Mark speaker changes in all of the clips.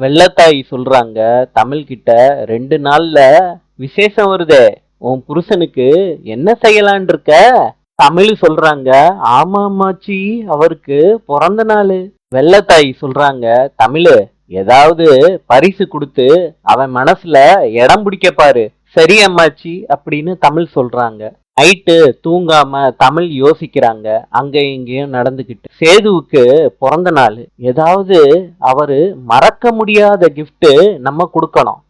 Speaker 1: வெள்ளத்தாய் சொல்றாங்க தமிழ் கிட்ட, 2 நாள்ல விசேஷம் வருதே, உன் புருஷனுக்கு என்ன செய்யலான் இருக்க? தமிழ் சொல்றாங்க, ஆமா அம்மாச்சி, அவருக்கு பிறந்த நாள். வெள்ளத்தாய் சொல்றாங்க, தமிழ் ஏதாவது பரிசு கொடுத்து அவன் மனசுல இடம் பிடிக்க பாரு. சரி அம்மாச்சி அப்படின்னு தமிழ் சொல்றாங்க. நைட்டு தூங்காம தமிழ் யோசிக்கிறாங்க, அங்க இங்கேயும் நடந்துகிட்டு. சேதுவுக்கு பிறந்த நாள், ஏதாவது அவரு மறக்க முடியாத gift நம்ம கொடுக்கணும்.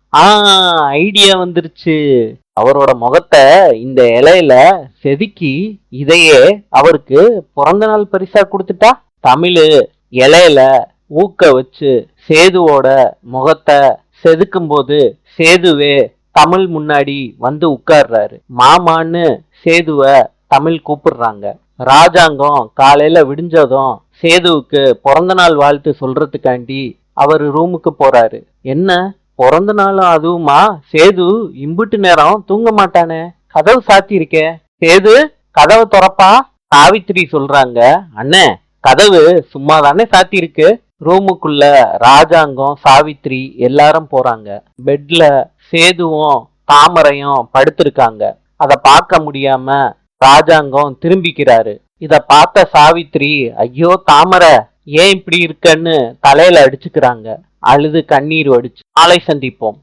Speaker 1: ஐடியா வந்துருச்சு. அவரோட முகத்தை இந்த இலையில செதுக்கி இதையே அவருக்கு பிறந்த நாள் பரிசா கொடுத்துட்டா. தமிழ் இலையில ஊக்க வச்சு சேதுவோட முகத்தை செதுக்கும் போது சேதுவே தமிழ் முன்னாடி வந்து உட்கார்றாரு. மாமான்னு சேதுவ தமிழ் கூப்பிடுறாங்க. ராஜாங்கம் காலையில விடிஞ்சதும் சேதுவுக்கு பிறந்த நாள் வாழ்த்து சொல்றதுக்காண்டி அவரு ரூமுக்கு போறாரு. என்ன பிறந்த நாளும் அதுவுமா? சேது இம்புட்டு நேரம் தூங்க மாட்டானே, கதவு சாத்தி இருக்கே. சேது கதவை திறப்பா. சாவித்திரி சொல்றாங்க, அண்ணே கதவு சும்மா தானே சாத்தி இருக்கு. ரூமுக்குள்ள ராஜாங்கம் சாவித்திரி எல்லாரும் போறாங்க. பெட்ல சேதுவும் தாமரையும் படுத்திருக்காங்க. அத பார்க்க முடியாம ராஜாங்கம் திரும்பிக்கிறாரு. இத பார்த்த சாவித்திரி, ஐயோ தாமரை ஏன் இப்படி இருக்கன்னு தலையில அடிச்சுக்கிறாங்க. அழுது கண்ணீர் வடிச்சு. நாளை சந்திப்போம்.